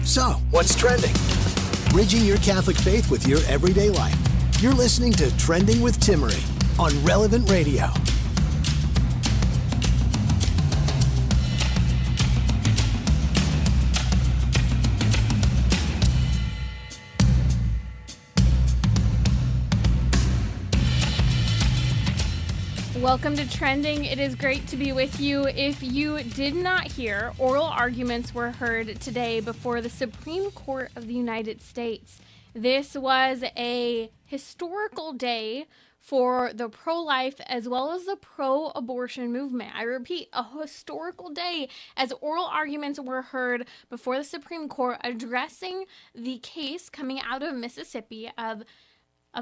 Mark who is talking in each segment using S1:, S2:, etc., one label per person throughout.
S1: So, what's trending? Bridging your Catholic faith with your everyday life. You're listening to Trending with Timmerie on Relevant Radio.
S2: Welcome to Trending. It is great to be with you. If you did not hear, oral arguments were heard today before the Supreme Court of the United States. This was a historical day for the pro-life as well as the pro-abortion movement. I repeat, a historical day as oral arguments were heard before the Supreme Court addressing the case coming out of Mississippi of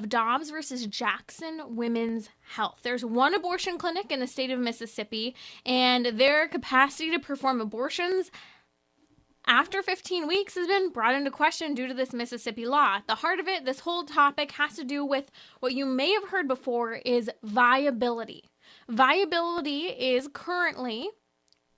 S2: Dobbs versus Jackson Women's Health. There's one abortion clinic in the state of Mississippi, and their capacity to perform abortions after 15 weeks has been brought into question due to this Mississippi law. At the heart of it, this whole topic has to do with what you may have heard before is viability. Viability is currently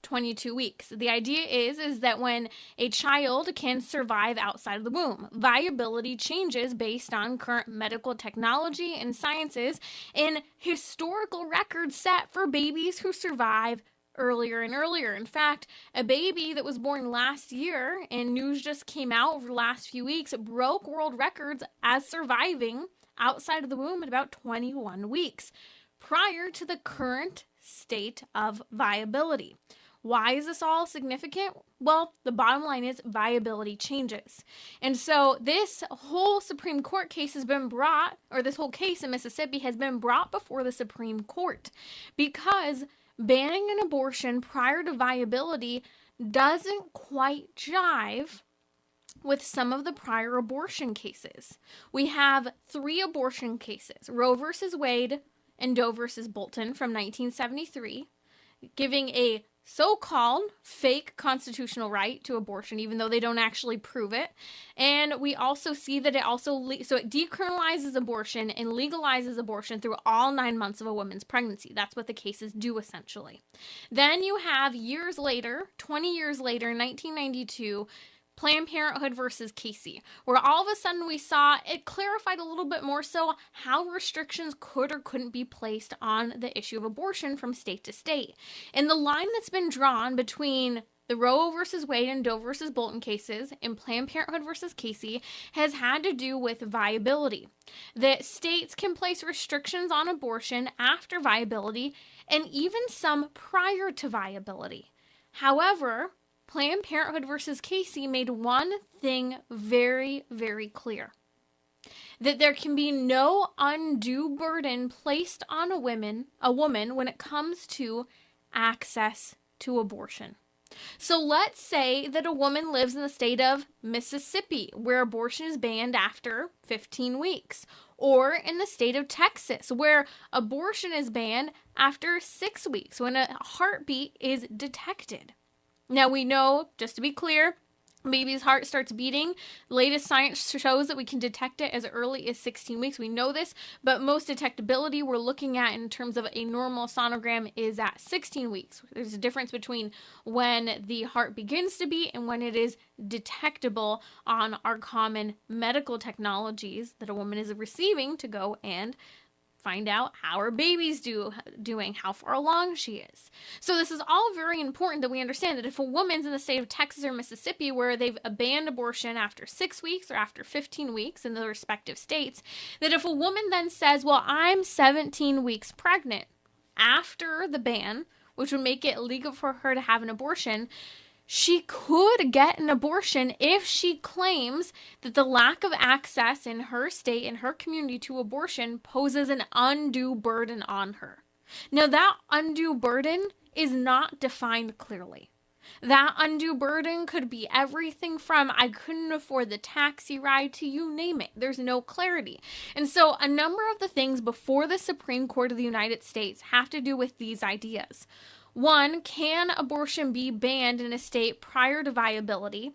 S2: 22 weeks. The idea is that when a child can survive outside of the womb, viability changes based on current medical technology and sciences and historical records set for babies who survive earlier and earlier. In fact, a baby that was born last year, and news just came out over the last few weeks, broke world records as surviving outside of the womb at about 21 weeks, prior to the current state of viability. Why is this all significant? Well, the bottom line is viability changes. And so this whole Supreme Court case has been brought, or this whole case in Mississippi has been brought before the Supreme Court because banning an abortion prior to viability doesn't quite jive with some of the prior abortion cases. We have 3 abortion cases, Roe versus Wade and Doe versus Bolton from 1973, giving a so-called fake constitutional right to abortion, even though they don't actually prove it. And we also see that it decriminalizes abortion and legalizes abortion through all 9 months of a woman's pregnancy. That's what the cases do, essentially. Then you have years later, 20 years later, 1992, Planned Parenthood versus Casey, where all of a sudden we saw it clarified a little bit more so how restrictions could or couldn't be placed on the issue of abortion from state to state. And the line that's been drawn between the Roe versus Wade and Doe versus Bolton cases and Planned Parenthood versus Casey has had to do with viability. That states can place restrictions on abortion after viability and even some prior to viability. However, Planned Parenthood versus Casey made one thing very, very clear. That there can be no undue burden placed on a woman when it comes to access to abortion. So let's say that a woman lives in the state of Mississippi, where abortion is banned after 15 weeks, or in the state of Texas, where abortion is banned after 6 weeks, when a heartbeat is detected. Now we know, just to be clear, baby's heart starts beating. Latest science shows that we can detect it as early as 16 weeks. We know this, but most detectability we're looking at in terms of a normal sonogram is at 16 weeks. There's a difference between when the heart begins to beat and when it is detectable on our common medical technologies that a woman is receiving to go and find out how her baby's doing, how far along she is. So this is all very important that we understand that if a woman's in the state of Texas or Mississippi where they've banned abortion after 6 weeks or after 15 weeks in the respective states, that if a woman then says, well, I'm 17 weeks pregnant after the ban, which would make it illegal for her to have an abortion, she could get an abortion if she claims that the lack of access in her state and her community to abortion poses an undue burden on her. Now, that undue burden is not defined clearly. That undue burden could be everything from I couldn't afford the taxi ride to you name it. There's no clarity. And so a number of the things before the Supreme Court of the United States have to do with these ideas. 1, can abortion be banned in a state prior to viability?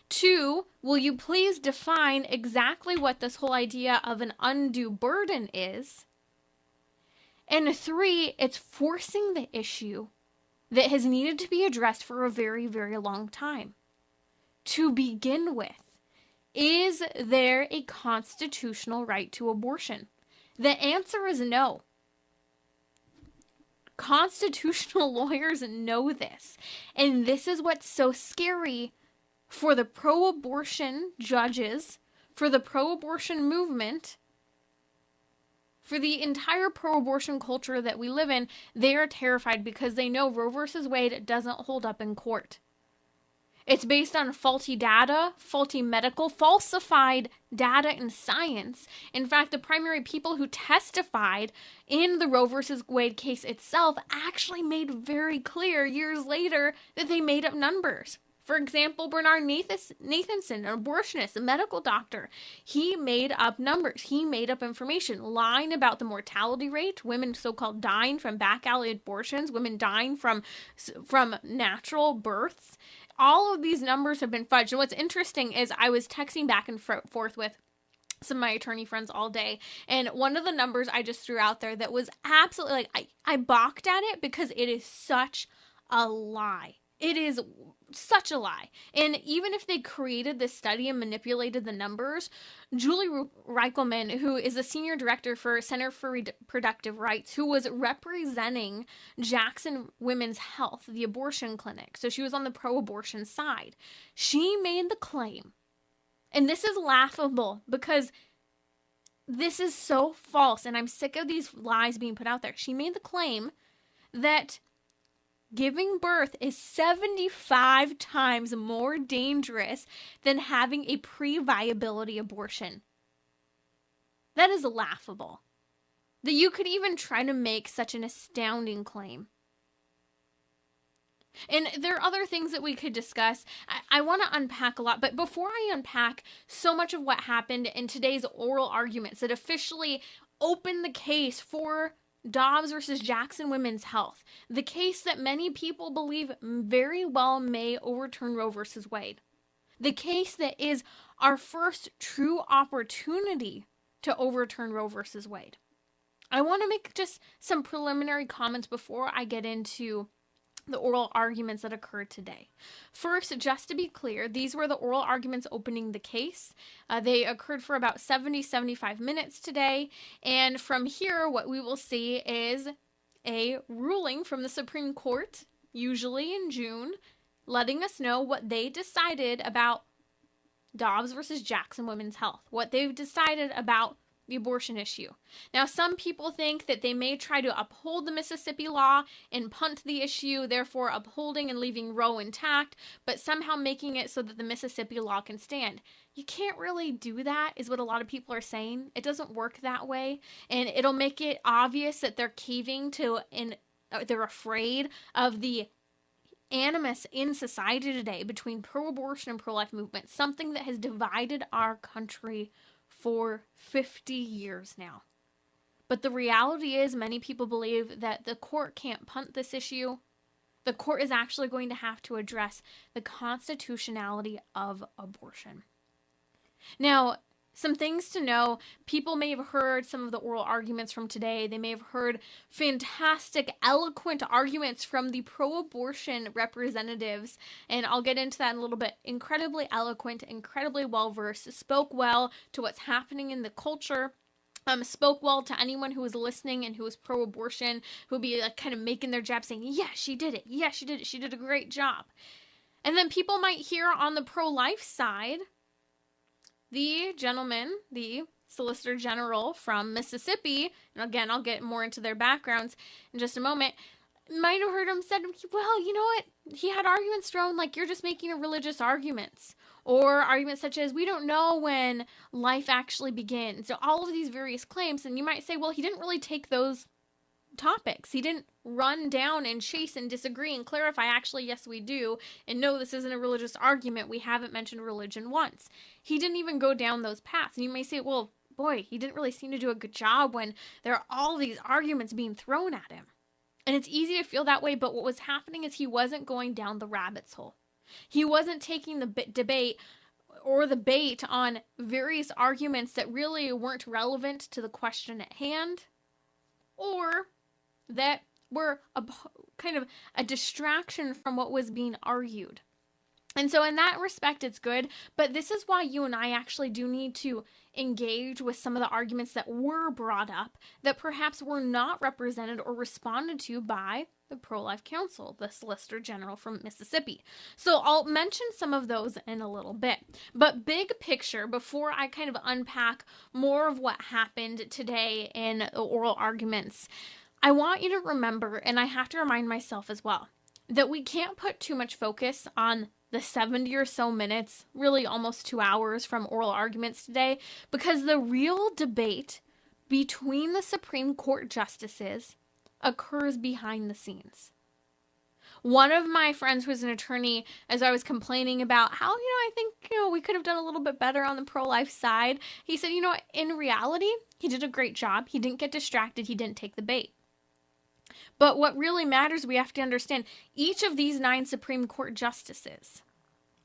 S2: 2, will you please define exactly what this whole idea of an undue burden is? And 3, it's forcing the issue that has needed to be addressed for a very, very long time. to begin with. Is there a constitutional right to abortion? The answer is no. Constitutional lawyers know this. And this is what's so scary for the pro-abortion judges, for the pro-abortion movement, for the entire pro-abortion culture that we live in. They are terrified because they know Roe versus Wade doesn't hold up in court. It's based on faulty data, faulty medical, falsified data and science. In fact, the primary people who testified in the Roe versus Wade case itself actually made very clear years later that they made up numbers. For example, Bernard Nathanson, an abortionist, a medical doctor, he made up numbers. He made up information, lying about the mortality rate, women so-called dying from back alley abortions, women dying from natural births. All of these numbers have been fudged. And what's interesting is I was texting back and forth with some of my attorney friends all day. And one of the numbers I just threw out there that was absolutely I balked at it because it is such a lie. It is such a lie. And even if they created this study and manipulated the numbers, Julie Reichelman, who is a senior director for Center for Reproductive Rights, who was representing Jackson Women's Health, the abortion clinic, so she was on the pro-abortion side, she made the claim, and this is laughable because this is so false, and I'm sick of these lies being put out there. She made the claim that giving birth is 75 times more dangerous than having a pre-viability abortion. That is laughable. That you could even try to make such an astounding claim. And there are other things that we could discuss. I want to unpack a lot, but before I unpack so much of what happened in today's oral arguments that officially opened the case for Dobbs versus Jackson Women's Health, the case that many people believe very well may overturn Roe versus Wade, the case that is our first true opportunity to overturn Roe versus Wade. I want to make just some preliminary comments before I get into the oral arguments that occurred today. First, just to be clear, these were the oral arguments opening the case. They occurred for about 75 minutes today. And from here, what we will see is a ruling from the Supreme Court, usually in June, letting us know what they decided about Dobbs versus Jackson Women's Health, what they've decided about the abortion issue. Now, some people think that they may try to uphold the Mississippi law and punt the issue, therefore upholding and leaving Roe intact, but somehow making it so that the Mississippi law can stand. You can't really do that, is what a lot of people are saying. It doesn't work that way, and it'll make it obvious that they're caving to, and they're afraid of the animus in society today between pro-abortion and pro-life movement, something that has divided our country for 50 years now. But the reality is many people believe that the court can't punt this issue. The court is actually going to have to address the constitutionality of abortion. Now, some things to know. People may have heard some of the oral arguments from today. They may have heard fantastic, eloquent arguments from the pro-abortion representatives. And I'll get into that in a little bit. Incredibly eloquent, incredibly well-versed, spoke well to what's happening in the culture. Spoke well to anyone who was listening and who was pro-abortion, who would be kind of making their jab saying, yeah, she did it. Yeah, she did it. She did a great job. And then people might hear on the pro-life side, the gentleman, the Solicitor General from Mississippi, and again, I'll get more into their backgrounds in just a moment, might have heard him said, well, you know what? He had arguments thrown like you're just making a religious arguments, or arguments such as we don't know when life actually begins. So all of these various claims, and you might say, well, he didn't really take those topics. He didn't run down and chase and disagree and clarify, actually, yes, we do. And no, this isn't a religious argument. We haven't mentioned religion once. He didn't even go down those paths. And you may say, well, boy, he didn't really seem to do a good job when there are all these arguments being thrown at him. And it's easy to feel that way, but what was happening is he wasn't going down the rabbit's hole. He wasn't taking the debate or the bait on various arguments that really weren't relevant to the question at hand, or that were kind of a distraction from what was being argued. And so in that respect, it's good. But this is why you and I actually do need to engage with some of the arguments that were brought up that perhaps were not represented or responded to by the Pro-Life Council, the Solicitor General from Mississippi. So I'll mention some of those in a little bit. But big picture, before I kind of unpack more of what happened today in the oral arguments, I want you to remember, and I have to remind myself as well, that we can't put too much focus on the 70 or so minutes, really almost 2 hours from oral arguments today, because the real debate between the Supreme Court justices occurs behind the scenes. One of my friends who was an attorney, as I was complaining about how, I think, we could have done a little bit better on the pro-life side, he said, in reality, he did a great job. He didn't get distracted. He didn't take the bait. But what really matters, we have to understand, each of these 9 Supreme Court justices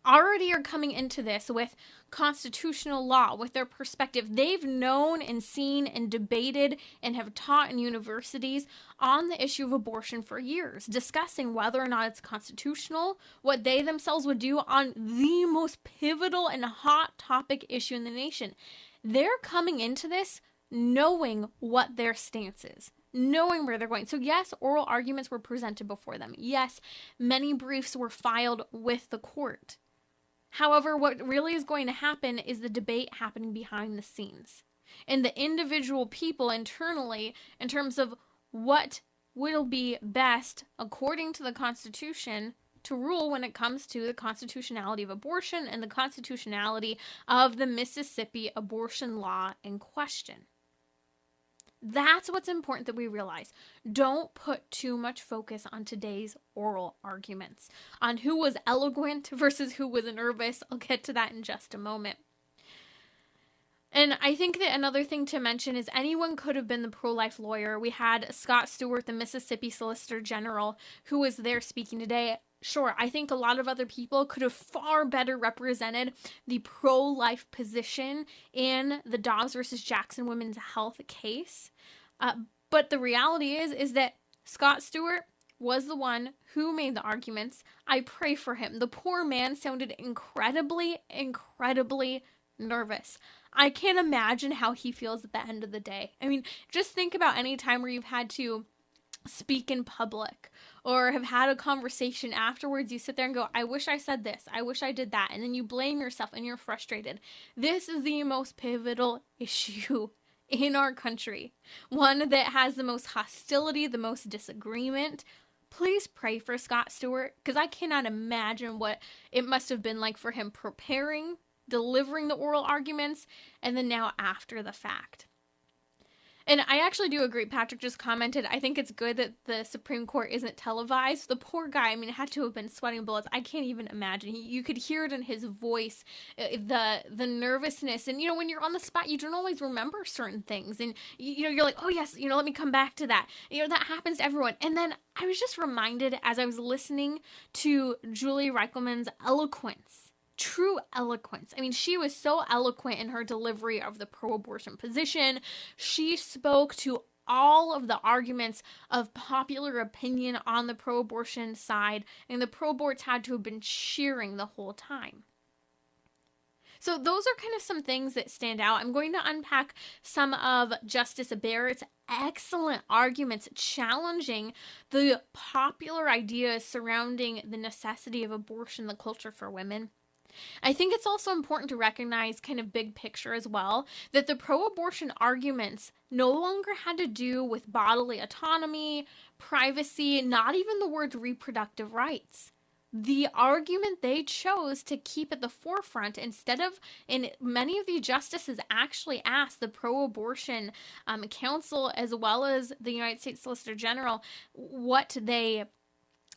S2: already are coming into this with constitutional law, with their perspective. They've known and seen and debated and have taught in universities on the issue of abortion for years, discussing whether or not it's constitutional, what they themselves would do on the most pivotal and hot topic issue in the nation. They're coming into this knowing what their stance is, knowing where they're going. So yes, oral arguments were presented before them. Yes, many briefs were filed with the court. However, what really is going to happen is the debate happening behind the scenes. And the individual people internally, in terms of what will be best according to the Constitution to rule when it comes to the constitutionality of abortion and the constitutionality of the Mississippi abortion law in question. That's what's important that we realize. Don't put too much focus on today's oral arguments, on who was eloquent versus who was nervous. I'll get to that in just a moment. And I think that another thing to mention is anyone could have been the pro-life lawyer. We had Scott Stewart, the Mississippi Solicitor General, who was there speaking today. Sure, I think a lot of other people could have far better represented the pro-life position in the Dobbs versus Jackson women's health case. But the reality is that Scott Stewart was the one who made the arguments. I pray for him. The poor man sounded incredibly, incredibly nervous. I can't imagine how he feels at the end of the day. I mean, just think about any time where you've had to speak in public or have had a conversation afterwards. You sit there and go, I wish I said this, I wish I did that, and then you blame yourself and you're frustrated. This is the most pivotal issue in our country, one that has the most hostility, the most disagreement. Please pray for Scott Stewart, because I cannot imagine what it must have been like for him preparing, delivering the oral arguments, and then now after the fact. And I actually do agree. Patrick just commented, I think it's good that the Supreme Court isn't televised. The poor guy, I mean, had to have been sweating bullets. I can't even imagine. You could hear it in his voice, the nervousness. And, when you're on the spot, you don't always remember certain things. And, you're like, oh, yes, let me come back to that. That happens to everyone. And then I was just reminded as I was listening to Julie Reichelman's eloquence. True eloquence. I mean, she was so eloquent in her delivery of the pro-abortion position. She spoke to all of the arguments of popular opinion on the pro-abortion side, and the pro-aborts had to have been cheering the whole time. So those are kind of some things that stand out. I'm going to unpack some of Justice Barrett's excellent arguments challenging the popular ideas surrounding the necessity of abortion, the culture for women. I think it's also important to recognize kind of big picture as well, that the pro-abortion arguments no longer had to do with bodily autonomy, privacy, not even the words reproductive rights. The argument they chose to keep at the forefront instead of, and many of the justices actually asked the pro-abortion council as well as the United States Solicitor General what they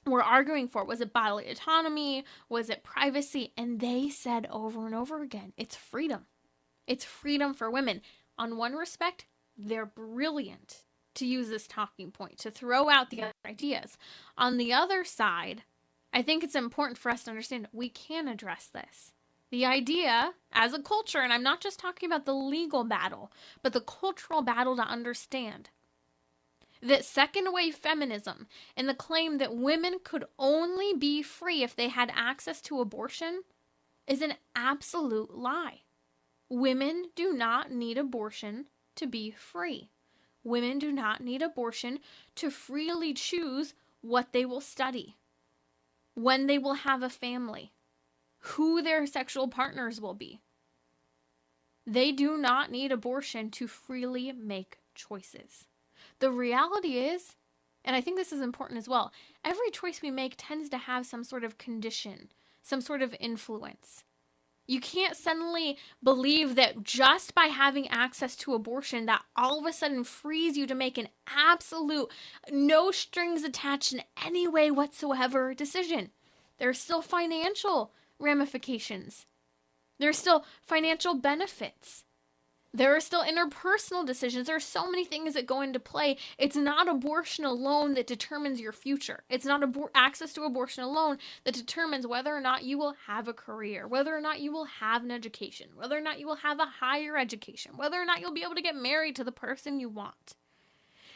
S2: were arguing for. Was it bodily autonomy? Was it privacy? And they said over and over again, it's freedom. It's freedom for women. On one respect, they're brilliant to use this talking point, to throw out the other ideas. On the other side, I think it's important for us to understand we can address this. The idea as a culture, and I'm not just talking about the legal battle, but the cultural battle to understand that second wave feminism and the claim that women could only be free if they had access to abortion is an absolute lie. Women do not need abortion to be free. Women do not need abortion to freely choose what they will study, when they will have a family, who their sexual partners will be. They do not need abortion to freely make choices. The reality is, and I think this is important as well, every choice we make tends to have some sort of condition, some sort of influence. You can't suddenly believe that just by having access to abortion, that all of a sudden frees you to make an absolute, no strings attached in any way whatsoever decision. There are still financial ramifications. There are still financial benefits. There are still interpersonal decisions. There are so many things that go into play. It's not abortion alone that determines your future. It's not access to abortion alone that determines whether or not you will have a career, whether or not you will have an education, whether or not you will have a higher education, whether or not you'll be able to get married to the person you want.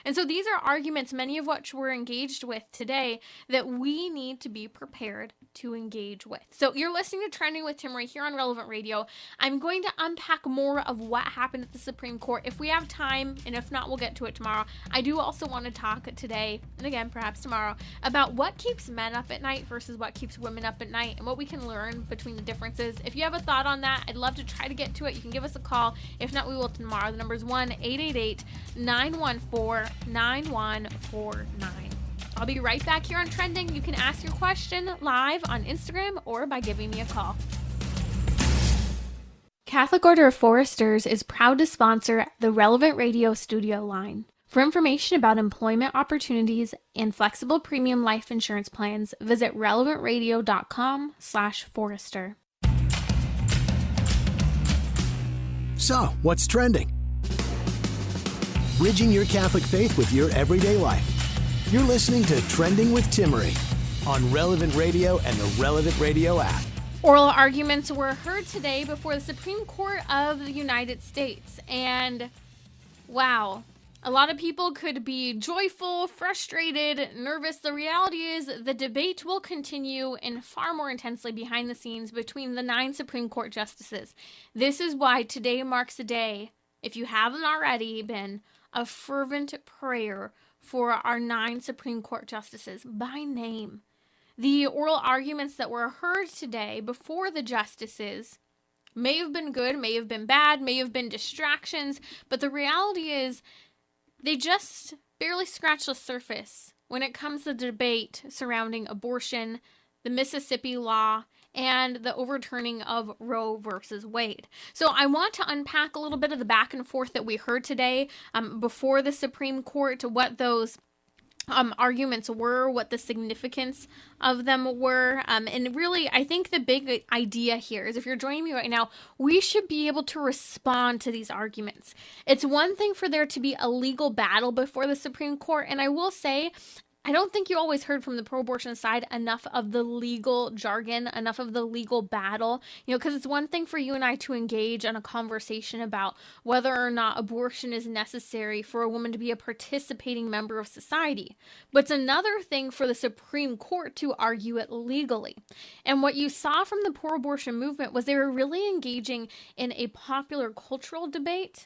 S2: And so these are arguments, many of which we're engaged with today, that we need to be prepared to engage with. So you're listening to Trending with Timmerie here on Relevant Radio. I'm going to unpack more of what happened at the Supreme Court if we have time, and if not, we'll get to it tomorrow. I do also want to talk today, and again, perhaps tomorrow, about what keeps men up at night versus what keeps women up at night, and what we can learn between the differences. If you have a thought on that, I'd love to try to get to it. You can give us a call. If not, we will tomorrow. The number is 1-888-914-9149. I'll be right back here on Trending. You can ask your question live on Instagram or by giving me a call. Catholic Order of Foresters is proud to sponsor the Relevant Radio studio line. For information about employment opportunities and flexible premium life insurance plans, visit relevantradio.com/forester.
S1: So, what's trending? Bridging your Catholic faith with your everyday life. You're listening to Trending with Timmerie on Relevant Radio and the Relevant Radio app.
S2: Oral arguments were heard today before the Supreme Court of the United States. And wow, a lot of people could be joyful, frustrated, nervous. The reality is the debate will continue and far more intensely behind the scenes between the 9 Supreme Court justices. This is why today marks a day, if you haven't already, been a fervent prayer for our 9 Supreme Court justices by name. The oral arguments that were heard today before the justices may have been good, may have been bad, may have been distractions, but the reality is they just barely scratched the surface when it comes to the debate surrounding abortion, the Mississippi law, and the overturning of Roe versus Wade. So I want to unpack a little bit of the back and forth that we heard today before the Supreme Court, what those arguments were, what the significance of them were. And really, I think the big idea here is, if you're joining me right now, we should be able to respond to these arguments. It's one thing for there to be a legal battle before the Supreme Court, and I will say, I don't think you always heard from the pro-abortion side enough of the legal jargon, enough of the legal battle, because it's one thing for you and I to engage in a conversation about whether or not abortion is necessary for a woman to be a participating member of society. But it's another thing for the Supreme Court to argue it legally. And what you saw from the pro-abortion movement was they were really engaging in a popular cultural debate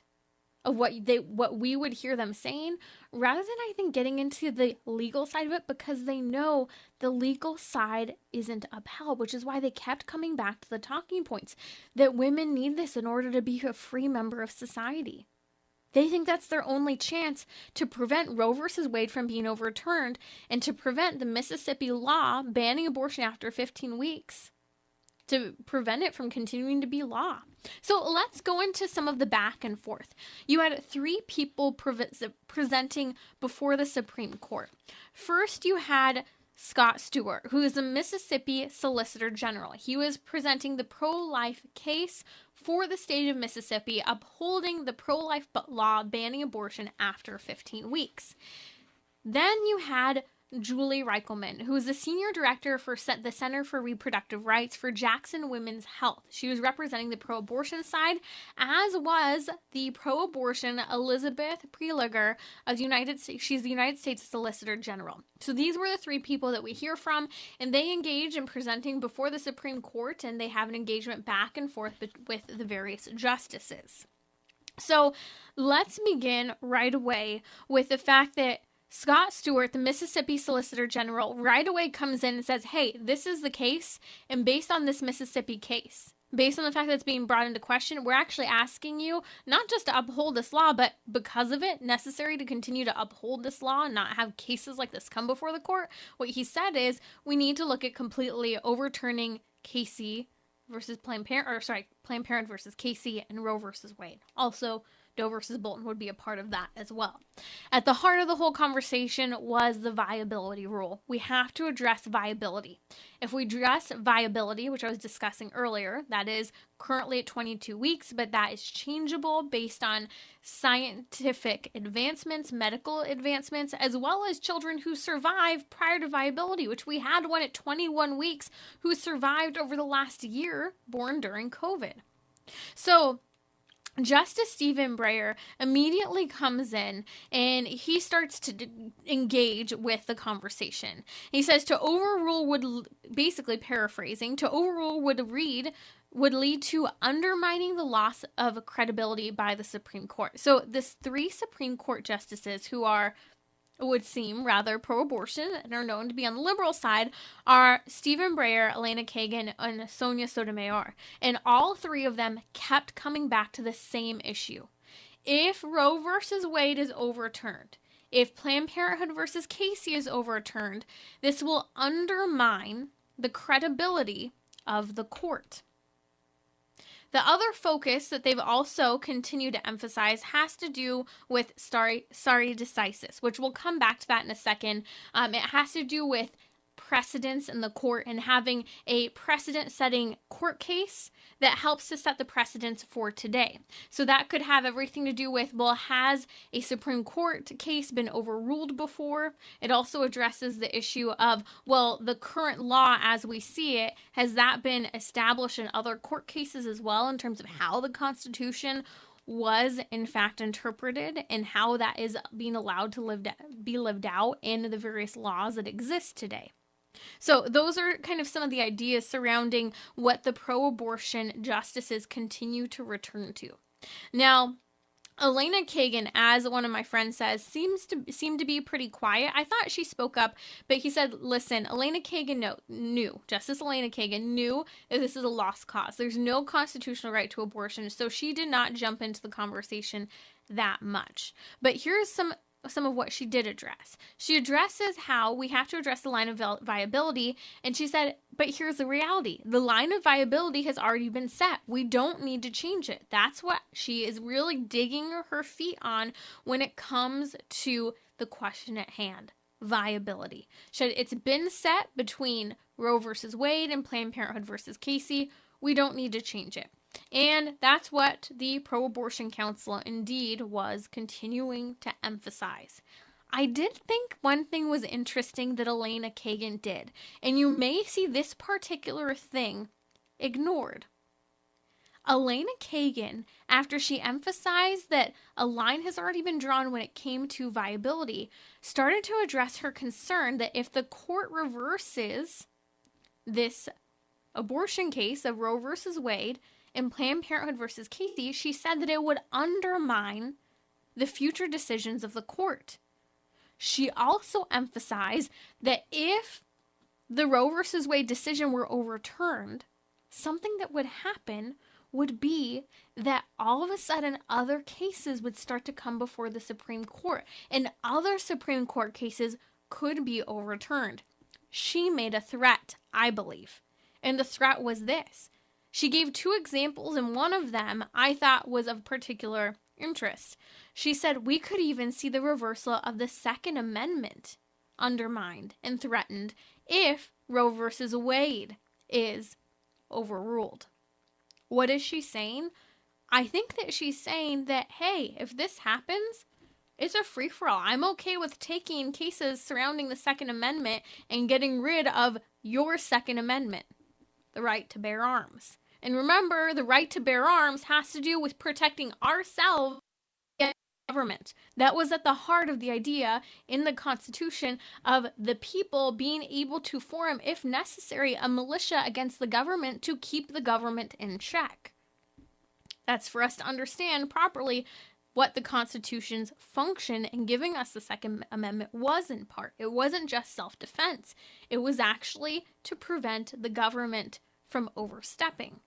S2: of what we would hear them saying, rather than, I think, getting into the legal side of it, because they know the legal side isn't upheld, which is why they kept coming back to the talking points that women need this in order to be a free member of society. They think that's their only chance to prevent Roe versus Wade from being overturned and to prevent the Mississippi law banning abortion after 15 weeks, to prevent it from continuing to be law. So let's go into some of the back and forth. You had 3 people presenting before the Supreme Court. First, you had Scott Stewart, who is the Mississippi Solicitor General. He was presenting the pro-life case for the state of Mississippi, upholding the pro-life law banning abortion after 15 weeks. Then you had Julie Reichelman, who is the senior director for the Center for Reproductive Rights for Jackson Women's Health. She was representing the pro-abortion side, as was the pro-abortion Elizabeth Prelogar of the United States. She's the United States Solicitor General. So these were the three people that we hear from, and they engage in presenting before the Supreme Court, and they have an engagement back and forth with the various justices. So let's begin right away with the fact that Scott Stewart, the Mississippi Solicitor General, right away comes in and says, hey, this is the case, and based on this Mississippi case, based on the fact that it's being brought into question, we're actually asking you not just to uphold this law, but because of it, necessary to continue to uphold this law and not have cases like this come before the court. What he said is, we need to look at completely overturning Casey versus Planned Parenthood versus Casey and Roe versus Wade. Also, Doe versus Bolton would be a part of that as well. At the heart of the whole conversation was the viability rule. We have to address viability. If we address viability, which I was discussing earlier, that is currently at 22 weeks, but that is changeable based on scientific advancements, medical advancements, as well as children who survive prior to viability, which we had one at 21 weeks who survived over the last year, born during COVID. So Justice Stephen Breyer immediately comes in and he starts to engage with the conversation. He says to overrule would, basically paraphrasing, to overrule would lead to undermining the loss of credibility by the Supreme Court. So this three Supreme Court justices who would seem rather pro-abortion and are known to be on the liberal side are Stephen Breyer, Elena Kagan, and Sonia Sotomayor. And all three of them kept coming back to the same issue. If Roe versus Wade is overturned, if Planned Parenthood versus Casey is overturned, this will undermine the credibility of the court. The other focus that they've also continued to emphasize has to do with stare decisis, which we'll come back to that in a second. It has to do with precedents in the court and having a precedent-setting court case that helps to set the precedents for today. So that could have everything to do with, well, has a Supreme Court case been overruled before? It also addresses the issue of, well, the current law as we see it, has that been established in other court cases as well in terms of how the Constitution was in fact interpreted and how that is being allowed to be lived out in the various laws that exist today. So those are kind of some of the ideas surrounding what the pro-abortion justices continue to return to. Now, Elena Kagan, as one of my friends says, seem to be pretty quiet. I thought she spoke up, but he said, listen, Justice Elena Kagan knew that this is a lost cause. There's no constitutional right to abortion, so she did not jump into the conversation that much. But here's some of what she did address. She addresses how we have to address the line of viability, and she said, but here's the reality. The line of viability has already been set. We don't need to change it. That's what she is really digging her feet on when it comes to the question at hand, viability. It's been set between Roe versus Wade and Planned Parenthood versus Casey. We don't need to change it. And that's what the Pro-Abortion Council indeed was continuing to emphasize. I did think one thing was interesting that Elena Kagan did, and you may see this particular thing ignored. Elena Kagan, after she emphasized that a line has already been drawn when it came to viability, started to address her concern that if the court reverses this abortion case of Roe versus Wade and Planned Parenthood versus Casey, she said that it would undermine the future decisions of the court. She also emphasized that if the Roe versus Wade decision were overturned, something that would happen would be that all of a sudden other cases would start to come before the Supreme Court, and other Supreme Court cases could be overturned. She made a threat, I believe, and the threat was this. She gave two examples, and one of them I thought was of particular interest. She said we could even see the reversal of the Second Amendment undermined and threatened if Roe versus Wade is overruled. What is she saying? I think that she's saying that, hey, if this happens, It's a free-for-all. I'm okay with taking cases surrounding the Second Amendment and getting rid of your Second Amendment, the right to bear arms. And remember, the right to bear arms has to do with protecting ourselves against government. That was at the heart of the idea in the Constitution of the people being able to form, if necessary, a militia against the government to keep the government in check. That's for us to understand properly what the Constitution's function in giving us the Second Amendment was in part. It wasn't just self-defense. It was actually to prevent the government from overstepping.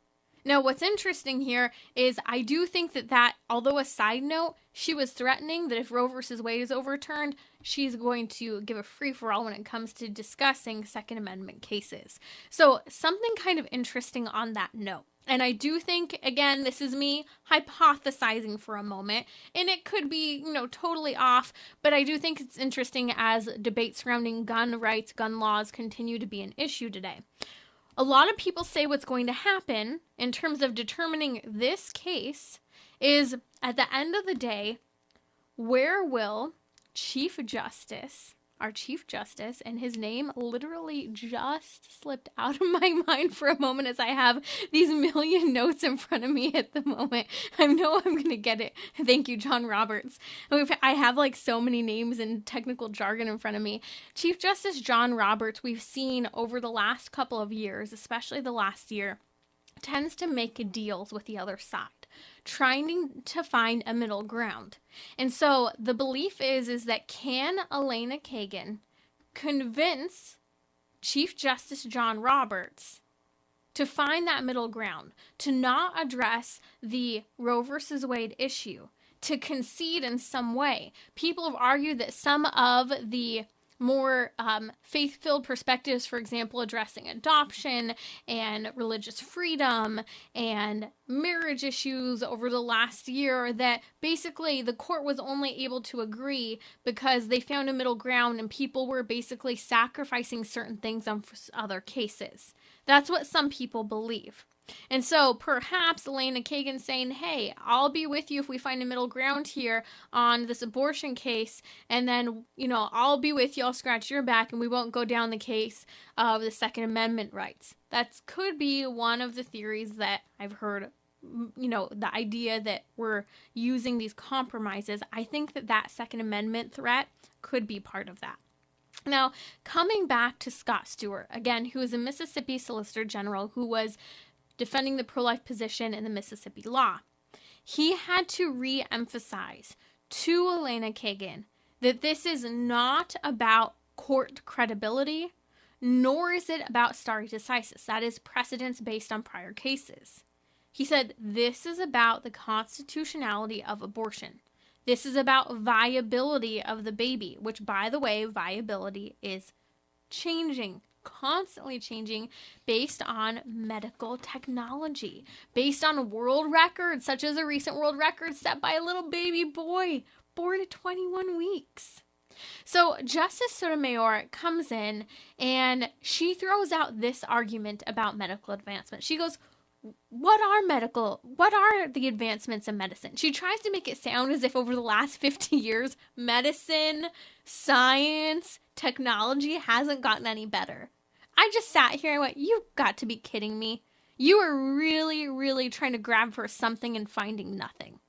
S2: Now, what's interesting here is I do think that, although a side note, she was threatening that if Roe versus Wade is overturned, she's going to give a free-for-all when it comes to discussing Second Amendment cases. So something kind of interesting on that note. And I do think, again, this is me hypothesizing for a moment, and it could be, totally off, but I do think it's interesting as debates surrounding gun rights, gun laws continue to be an issue today. A lot of people say what's going to happen in terms of determining this case is, at the end of the day, where will our Chief Justice, and his name literally just slipped out of my mind for a moment as I have these million notes in front of me at the moment. I know I'm going to get it. Thank you, John Roberts. I have so many names and technical jargon in front of me. Chief Justice John Roberts, we've seen over the last couple of years, especially the last year, tends to make deals with the other side, trying to find a middle ground. And so the belief is that can Elena Kagan convince Chief Justice John Roberts to find that middle ground, to not address the Roe versus Wade issue, to concede in some way? People have argued that some of the more faith-filled perspectives, for example, addressing adoption and religious freedom and marriage issues over the last year, that basically the court was only able to agree because they found a middle ground and people were basically sacrificing certain things on other cases. That's what some people believe. And so perhaps Elena Kagan saying, hey, I'll be with you if we find a middle ground here on this abortion case. And then, I'll be with you, I'll scratch your back, and we won't go down the case of the Second Amendment rights. That could be one of the theories that I've heard, the idea that we're using these compromises. I think that Second Amendment threat could be part of that. Now, coming back to Scott Stewart, again, who is a Mississippi Solicitor General who was defending the pro-life position in the Mississippi law. He had to re-emphasize to Elena Kagan that this is not about court credibility, nor is it about stare decisis. That is precedence based on prior cases. He said, this is about the constitutionality of abortion. This is about viability of the baby, which, by the way, viability is changing, constantly changing based on medical technology, based on world records, such as a recent world record set by a little baby boy born at 21 weeks. So Justice Sotomayor comes in and she throws out this argument about medical advancement. She goes, what are the advancements in medicine? She tries to make it sound as if over the last 50 years, medicine, science, technology hasn't gotten any better. I just sat here and went, you've got to be kidding me. You are really, really trying to grab for something and finding nothing.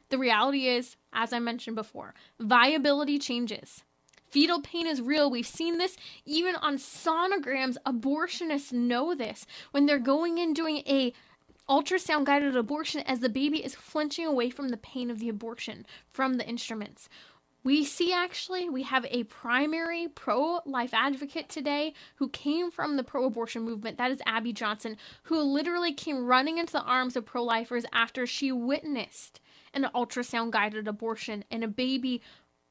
S2: The reality is, as I mentioned before, viability changes. Fetal pain is real. We've seen this even on sonograms. Abortionists know this. When they're going in doing a ultrasound-guided abortion as the baby is flinching away from the pain of the abortion from the instruments. We have a primary pro-life advocate today who came from the pro-abortion movement. That is Abby Johnson, who literally came running into the arms of pro-lifers after she witnessed an ultrasound-guided abortion and a baby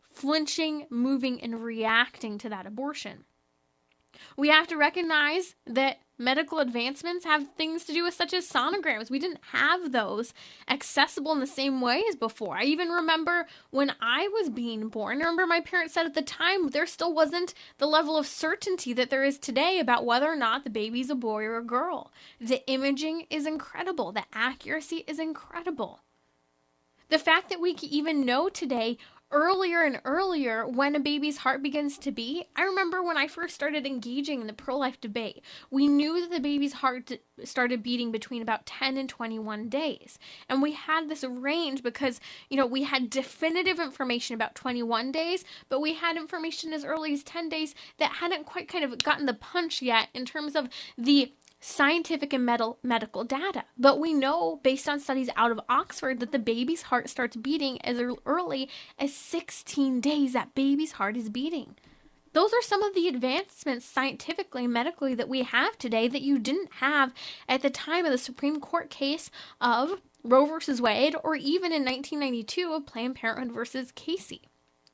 S2: flinching, moving, and reacting to that abortion. We have to recognize that medical advancements have things to do with such as sonograms. We didn't have those accessible in the same way as before. I even remember when I was being born, I remember my parents said at the time there still wasn't the level of certainty that there is today about whether or not the baby's a boy or a girl. The imaging is incredible. The accuracy is incredible. The fact that we can even know today earlier and earlier when a baby's heart begins to beat. I remember when I first started engaging in the pro-life debate, we knew that the baby's heart started beating between about 10 and 21 days. And we had this range because, we had definitive information about 21 days, but we had information as early as 10 days that hadn't quite kind of gotten the punch yet in terms of the scientific and medical data. But we know, based on studies out of Oxford, that the baby's heart starts beating as early as 16 days. That baby's heart is beating. Those are some of the advancements scientifically and medically that we have today that you didn't have at the time of the Supreme Court case of Roe versus Wade, or even in 1992 of Planned Parenthood versus Casey.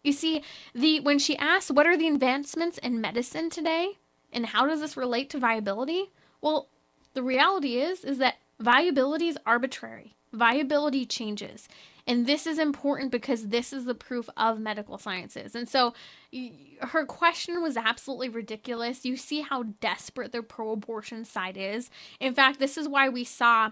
S2: You see, when she asked, what are the advancements in medicine today, and how does this relate to viability? Well, the reality is that viability is arbitrary. Viability changes. And this is important because this is the proof of medical sciences. And so her question was absolutely ridiculous. You see how desperate the pro-abortion side is. In fact, this is why we saw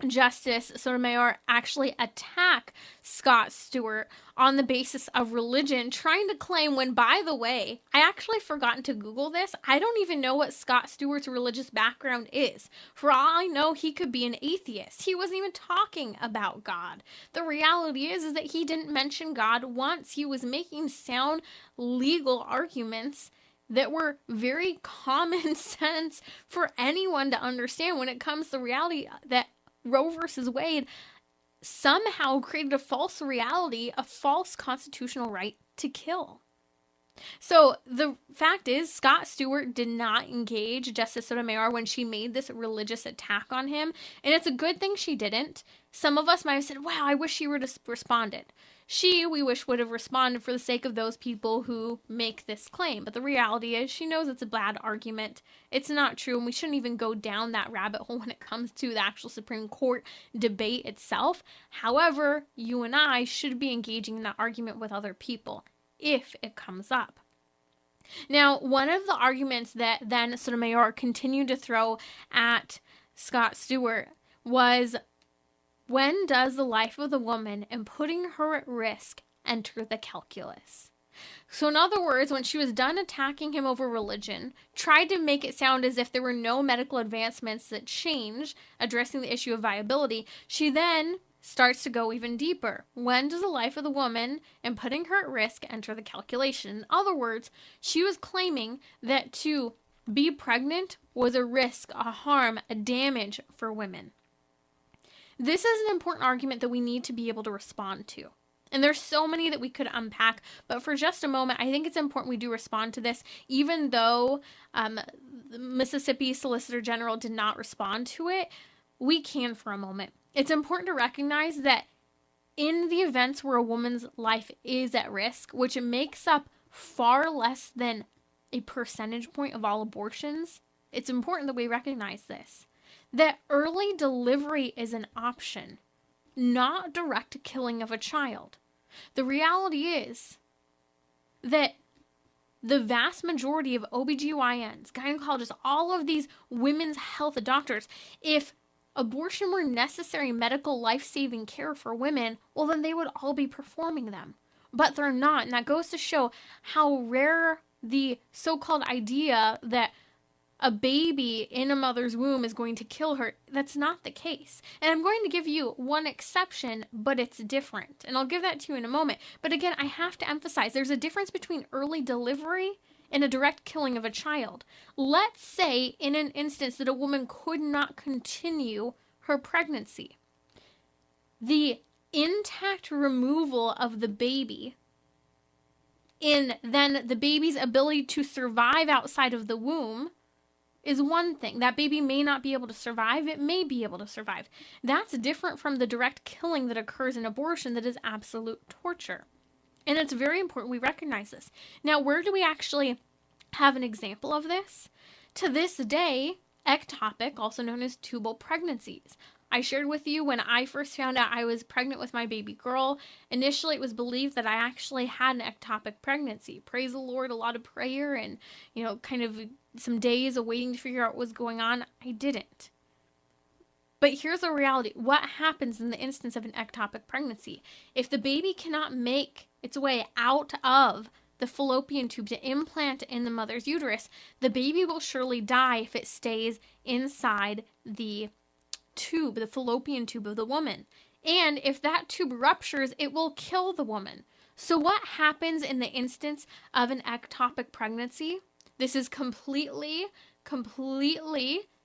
S2: Justice Sotomayor actually attack Scott Stewart on the basis of religion, trying to claim when, by the way, I actually forgotten to Google this. I don't even know what Scott Stewart's religious background is. For all I know, he could be an atheist. He wasn't even talking about God. The reality is that he didn't mention God once. He was making sound legal arguments that were very common sense for anyone to understand when it comes to the reality that Roe versus Wade somehow created a false reality, a false constitutional right to kill. So the fact is, Scott Stewart did not engage Justice Sotomayor when she made this religious attack on him. And it's a good thing she didn't. Some of us might have said, wow, I wish she would have responded. We wish would have responded for the sake of those people who make this claim. But the reality is she knows it's a bad argument. It's not true. And we shouldn't even go down that rabbit hole when it comes to the actual Supreme Court debate itself. However, you and I should be engaging in that argument with other people if it comes up. Now, one of the arguments that then Sotomayor continued to throw at Scott Stewart was, when does the life of the woman and putting her at risk enter the calculus? So in other words, when she was done attacking him over religion, tried to make it sound as if there were no medical advancements that changed addressing the issue of viability, she then starts to go even deeper. When does the life of the woman and putting her at risk enter the calculation? In other words, she was claiming that to be pregnant was a risk, a harm, a damage for women. This is an important argument that we need to be able to respond to. And there's so many that we could unpack, but for just a moment, I think it's important we do respond to this, even though the Mississippi Solicitor General did not respond to it. We can for a moment. It's important to recognize that in the events where a woman's life is at risk, which makes up far less than a percentage point of all abortions, it's important that we recognize this. That early delivery is an option, not direct killing of a child. The reality is that the vast majority of OBGYNs, gynecologists, all of these women's health doctors, if abortion were necessary medical life-saving care for women, well, then they would all be performing them. But they're not, and that goes to show how rare the so-called idea that a baby in a mother's womb is going to kill her. That's not the case. And I'm going to give you one exception, but it's different. And I'll give that to you in a moment. But again, I have to emphasize there's a difference between early delivery and a direct killing of a child. Let's say in an instance that a woman could not continue her pregnancy. The intact removal of the baby and then the baby's ability to survive outside of the womb is one thing. That baby may not be able to survive. It may be able to survive. That's different from the direct killing that occurs in abortion that is absolute torture. And it's very important we recognize this. Now, where do we actually have an example of this? To this day, ectopic, also known as tubal pregnancies. I shared with you when I first found out I was pregnant with my baby girl. Initially, it was believed that I actually had an ectopic pregnancy. Praise the Lord, a lot of prayer and, kind of some days of waiting to figure out what was going on. I didn't. But here's the reality. What happens in the instance of an ectopic pregnancy? If the baby cannot make its way out of the fallopian tube to implant in the mother's uterus, the baby will surely die if it stays inside the tube, the fallopian tube of the woman. And if that tube ruptures, it will kill the woman. So what happens in the instance of an ectopic pregnancy? This is completely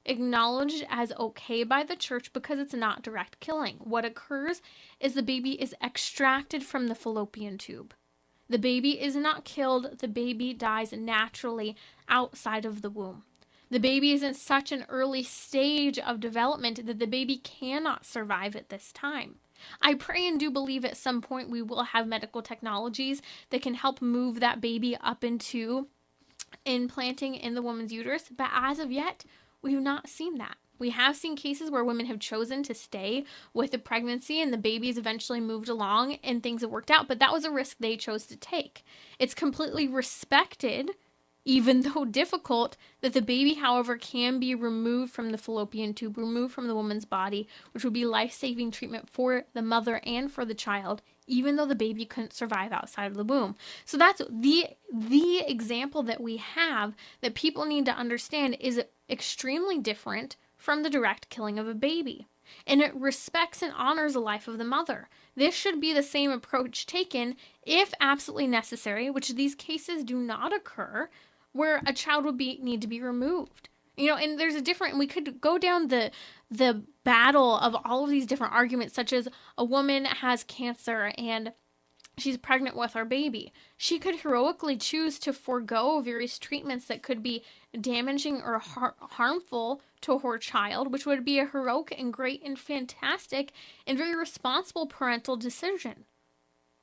S2: acknowledged as okay by the church because it's not direct killing. What occurs is the baby is extracted from the fallopian tube. The baby is not killed. The baby dies naturally outside of the womb. The baby is in such an early stage of development that the baby cannot survive at this time. I pray and do believe at some point we will have medical technologies that can help move that baby up into implanting in the woman's uterus, but as of yet, we've not seen that. We have seen cases where women have chosen to stay with the pregnancy and the babies eventually moved along and things have worked out, but that was a risk they chose to take. It's completely respected, even though difficult, that the baby, however, can be removed from the fallopian tube, removed from the woman's body, which would be life-saving treatment for the mother and for the child, even though the baby couldn't survive outside of the womb. So that's the example that we have that people need to understand is extremely different from the direct killing of a baby. And it respects and honors the life of the mother. This should be the same approach taken if absolutely necessary, which these cases do not occur, where a child would need to be removed. And there's we could go down the battle of all of these different arguments, such as a woman has cancer and she's pregnant with her baby. She could heroically choose to forego various treatments that could be damaging or harmful to her child, which would be a heroic and great and fantastic and very responsible parental decision.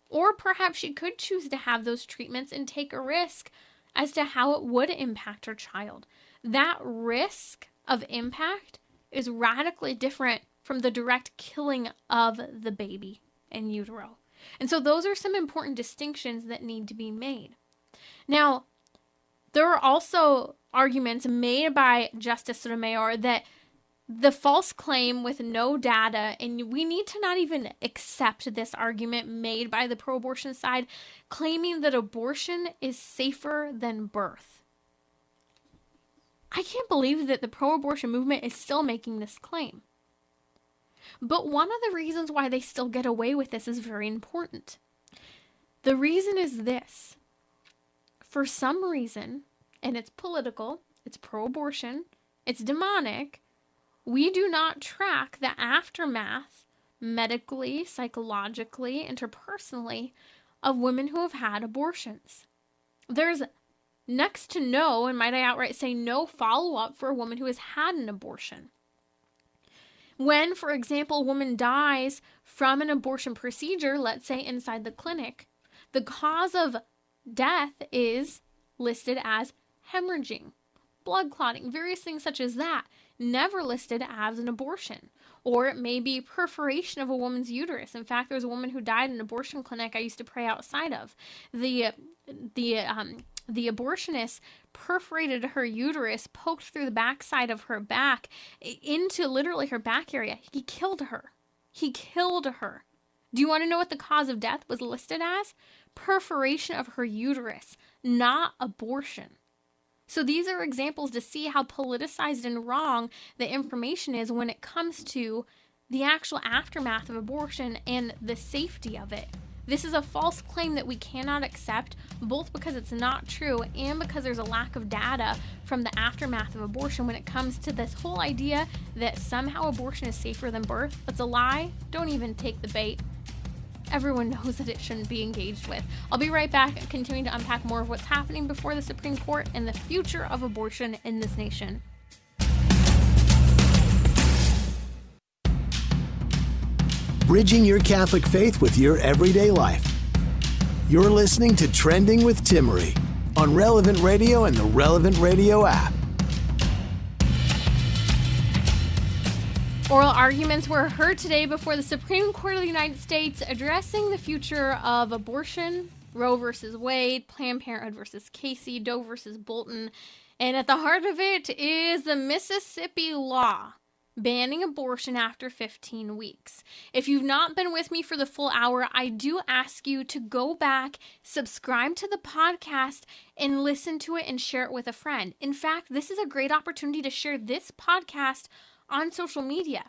S2: Or perhaps she could choose to have those treatments and take a risk as to how it would impact her child. That risk of impact is radically different from the direct killing of the baby in utero. And so those are some important distinctions that need to be made. Now, there are also arguments made by Justice Sotomayor that the false claim with no data, and we need to not even accept this argument made by the pro-abortion side, claiming that abortion is safer than birth. I can't believe that the pro-abortion movement is still making this claim. But one of the reasons why they still get away with this is very important. The reason is this. For some reason, and it's political, it's pro-abortion, it's demonic, we do not track the aftermath medically, psychologically, interpersonally of women who have had abortions. There's next to no, and might I outright say no, follow-up for a woman who has had an abortion. When, for example, a woman dies from an abortion procedure, let's say inside the clinic, the cause of death is listed as hemorrhaging, blood clotting, various things such as that, never listed as an abortion. Or it may be perforation of a woman's uterus. In fact, there's a woman who died in an abortion clinic I used to pray outside of. The abortionist perforated her uterus, poked through the backside of her back into literally her back area. He killed her. Do you want to know what the cause of death was listed as? Perforation of her uterus, not abortion. So these are examples to see how politicized and wrong the information is when it comes to the actual aftermath of abortion and the safety of it. This is a false claim that we cannot accept, both because it's not true and because there's a lack of data from the aftermath of abortion when it comes to this whole idea that somehow abortion is safer than birth. It's a lie. Don't even take the bait. Everyone knows that it shouldn't be engaged with. I'll be right back, continuing to unpack more of what's happening before the Supreme Court and the future of abortion in this nation.
S1: Bridging your Catholic faith with your everyday life. You're listening to Trending with Timmerie on Relevant Radio and the Relevant Radio app.
S2: Oral arguments were heard today before the Supreme Court of the United States addressing the future of abortion, Roe versus Wade, Planned Parenthood versus Casey, Doe versus Bolton, and at the heart of it is the Mississippi law banning abortion after 15 weeks. If you've not been with me for the full hour, I do ask you to go back, subscribe to the podcast, and listen to it and share it with a friend. In fact, this is a great opportunity to share this podcast on social media.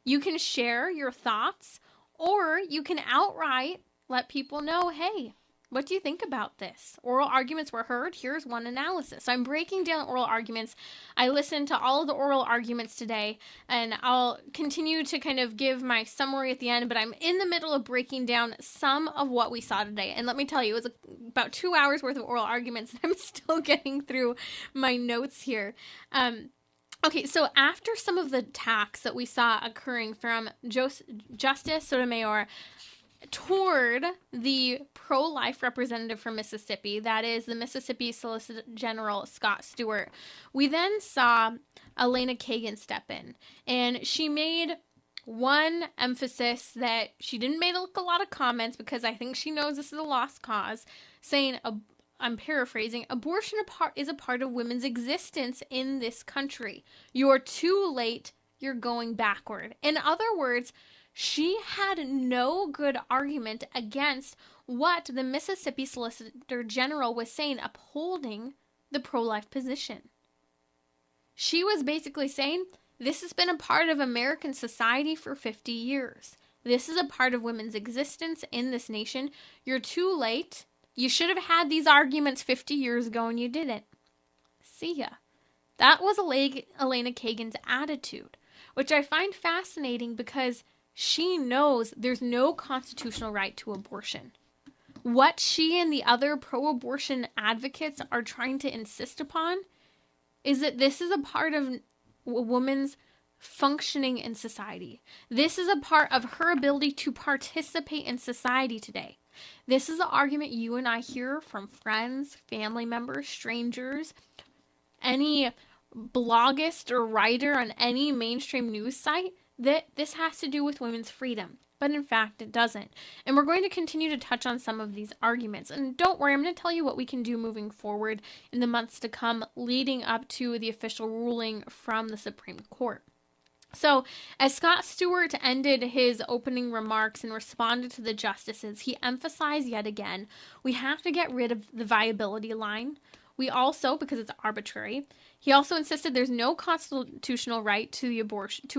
S2: You can share your thoughts, or you can outright let people know, hey, what do you think about this? Oral arguments were heard. Here's one analysis. So I'm breaking down oral arguments. I listened to all of the oral arguments today, and I'll continue to kind of give my summary at the end, but I'm in the middle of breaking down some of what we saw today. And let me tell you, it was about 2 hours worth of oral arguments, and I'm still getting through my notes here. Okay, so after some of the attacks that we saw occurring from Justice Sotomayor toward the pro-life representative from Mississippi, that is the Mississippi Solicitor General Scott Stewart, we then saw Elena Kagan step in, and she made one emphasis that she didn't make a lot of comments because I think she knows this is a lost cause, saying, I'm paraphrasing, abortion is a part of women's existence in this country. You're too late, you're going backward. In other words, she had no good argument against what the Mississippi Solicitor General was saying, upholding the pro-life position. She was basically saying, this has been a part of American society for 50 years. This is a part of women's existence in this nation. You're too late. You should have had these arguments 50 years ago and you didn't. See ya. That was Elena Kagan's attitude, which I find fascinating because she knows there's no constitutional right to abortion. What she and the other pro-abortion advocates are trying to insist upon is that this is a part of a woman's functioning in society. This is a part of her ability to participate in society today. This is the argument you and I hear from friends, family members, strangers, any bloggist or writer on any mainstream news site, that this has to do with women's freedom. But in fact, it doesn't. And we're going to continue to touch on some of these arguments. And don't worry, I'm going to tell you what we can do moving forward in the months to come, leading up to the official ruling from the Supreme Court. So, as Scott Stewart ended his opening remarks and responded to the justices, he emphasized yet again, we have to get rid of the viability line. We also, because it's arbitrary, he also insisted there's no constitutional right to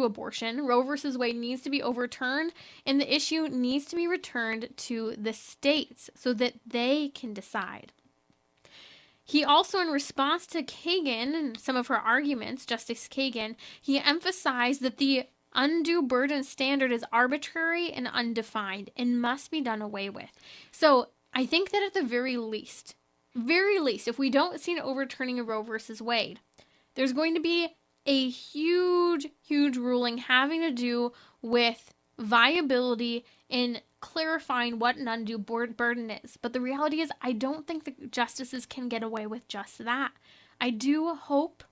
S2: abortion. Roe versus Wade needs to be overturned, and the issue needs to be returned to the states so that they can decide. He also, in response to Kagan and some of her arguments, Justice Kagan, he emphasized that the undue burden standard is arbitrary and undefined and must be done away with. So I think that at the very least, if we don't see an overturning of Roe versus Wade, there's going to be a huge ruling having to do with viability in clarifying what an undue burden is. But the reality is, I don't think the justices can get away with just that. I do hope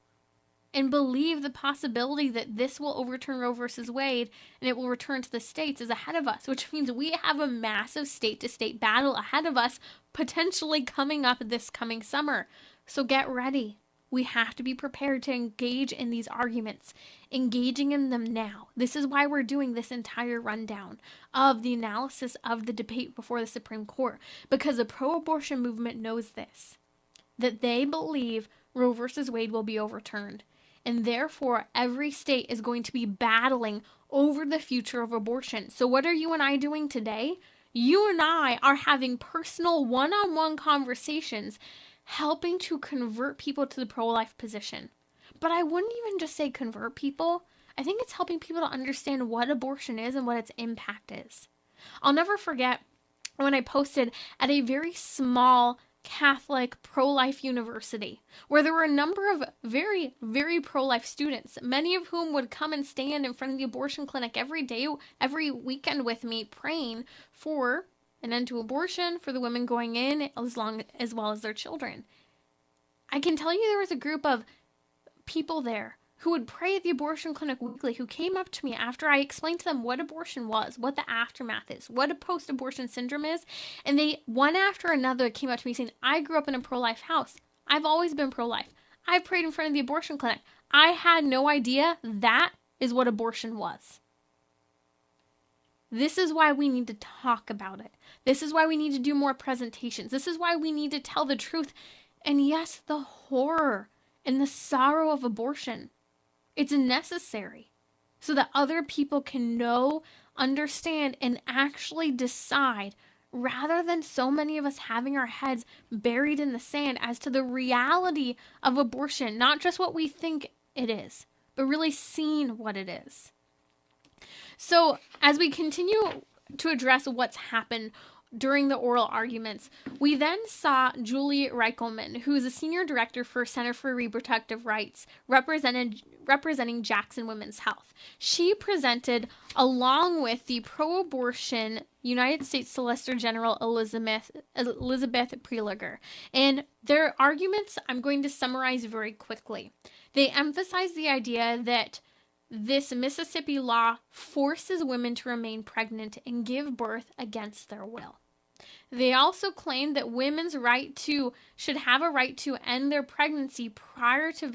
S2: and believe the possibility that this will overturn Roe versus Wade and it will return to the states is ahead of us, which means we have a massive state-to-state battle ahead of us, potentially coming up this coming summer. So get ready. We have to be prepared to engage in these arguments, engaging in them now. This is why we're doing this entire rundown of the analysis of the debate before the Supreme Court, because the pro-abortion movement knows this, that they believe Roe versus Wade will be overturned. And therefore, every state is going to be battling over the future of abortion. So what are you and I doing today? You and I are having personal one-on-one conversations, helping to convert people to the pro-life position. But I wouldn't even just say convert people. I think it's helping people to understand what abortion is and what its impact is. I'll never forget when I posted at a very small Catholic pro-life university where there were a number of very, very pro-life students, many of whom would come and stand in front of the abortion clinic every day, every weekend with me, praying for an end to abortion, for the women going in, as well as their children. I can tell you there was a group of people there who would pray at the abortion clinic weekly, who came up to me after I explained to them what abortion was, what the aftermath is, what a post-abortion syndrome is, and they, one after another, came up to me saying, I grew up in a pro-life house. I've always been pro-life. I've prayed in front of the abortion clinic. I had no idea that is what abortion was. This is why we need to talk about it. This is why we need to do more presentations. This is why we need to tell the truth. And yes, the horror and the sorrow of abortion. It's necessary so that other people can know, understand, and actually decide, rather than so many of us having our heads buried in the sand as to the reality of abortion, not just what we think it is, but really seeing what it is. So as we continue to address what's happened during the oral arguments, we then saw Julie Reichelman, who is a senior director for Center for Reproductive Rights, representing Jackson Women's Health. She presented along with the pro-abortion United States Solicitor General Elizabeth Prelogar. And their arguments, I'm going to summarize very quickly. They emphasize the idea that this Mississippi law forces women to remain pregnant and give birth against their will. They also claim that women's should have a right to end their pregnancy prior to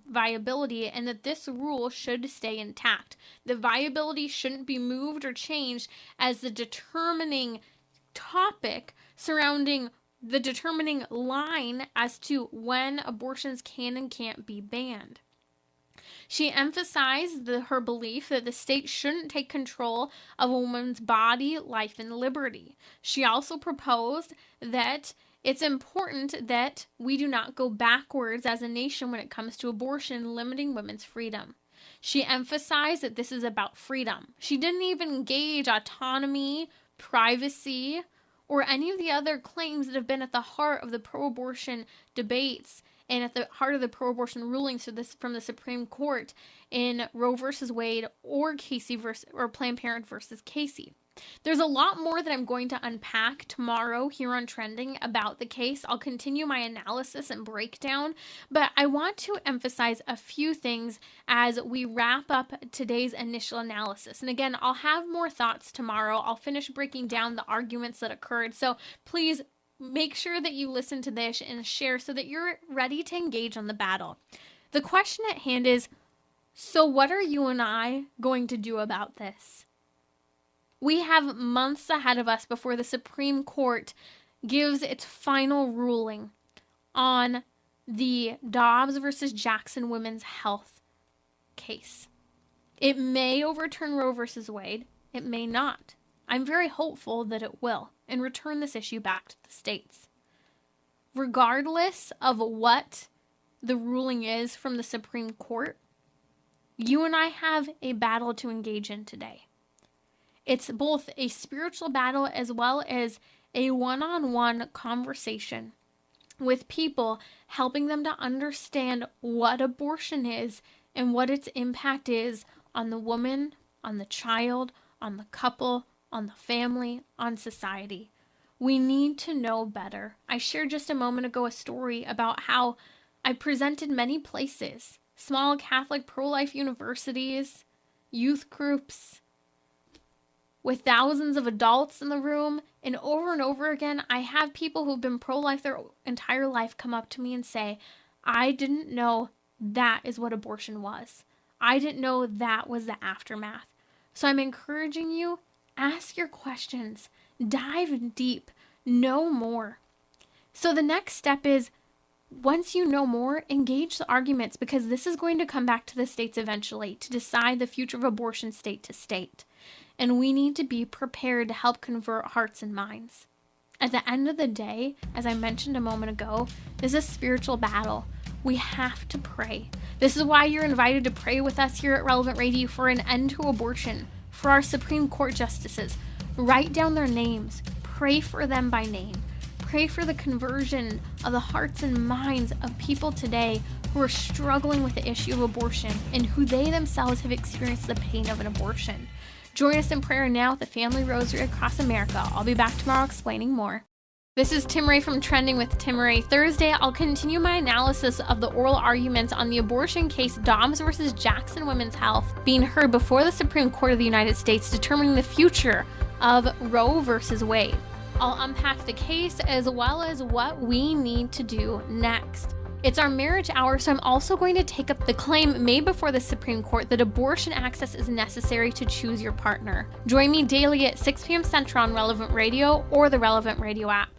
S2: viability, and that this rule should stay intact. The viability shouldn't be moved or changed as the determining topic surrounding the determining line as to when abortions can and can't be banned. She emphasized her belief that the state shouldn't take control of a woman's body, life, and liberty. She also proposed that it's important that we do not go backwards as a nation when it comes to abortion, limiting women's freedom. She emphasized that this is about freedom. She didn't even engage autonomy, privacy, or any of the other claims that have been at the heart of the pro-abortion debates and at the heart of the pro-abortion rulings from the Supreme Court in Roe versus Wade or Planned Parenthood versus Casey. There's a lot more that I'm going to unpack tomorrow here on Trending about the case. I'll continue my analysis and breakdown, but I want to emphasize a few things as we wrap up today's initial analysis. And again, I'll have more thoughts tomorrow. I'll finish breaking down the arguments that occurred. So please make sure that you listen to this and share so that you're ready to engage on the battle. The question at hand is, so what are you and I going to do about this? We have months ahead of us before the Supreme Court gives its final ruling on the Dobbs versus Jackson Women's Health case. It may overturn Roe versus Wade. It may not. I'm very hopeful that it will and return this issue back to the states. Regardless of what the ruling is from the Supreme Court, you and I have a battle to engage in today. It's both a spiritual battle as well as a one-on-one conversation with people, helping them to understand what abortion is and what its impact is on the woman, on the child, on the couple, on the family, on society. We need to know better. I shared just a moment ago a story about how I presented many places, small Catholic pro-life universities, youth groups, with thousands of adults in the room, and over again, I have people who've been pro-life their entire life come up to me and say, I didn't know that is what abortion was. I didn't know that was the aftermath. So I'm encouraging you, ask your questions, dive deep, know more. So the next step is, once you know more, engage the arguments, because this is going to come back to the states eventually to decide the future of abortion state to state. And we need to be prepared to help convert hearts and minds. At the end of the day, as I mentioned a moment ago, this is a spiritual battle. We have to pray. This is why you're invited to pray with us here at Relevant Radio for an end to abortion, for our Supreme Court justices. Write down their names. Pray for them by name. Pray for the conversion of the hearts and minds of people today who are struggling with the issue of abortion and who they themselves have experienced the pain of an abortion. Join us in prayer now at the Family Rosary across America. I'll be back tomorrow explaining more. This is Timmerie from Trending with Timmerie. Thursday, I'll continue my analysis of the oral arguments on the abortion case Dobbs versus Jackson Women's Health being heard before the Supreme Court of the United States, determining the future of Roe versus Wade. I'll unpack the case as well as what we need to do next. It's our marriage hour, so I'm also going to take up the claim made before the Supreme Court that abortion access is necessary to choose your partner. Join me daily at 6 p.m. Central on Relevant Radio or the Relevant Radio app.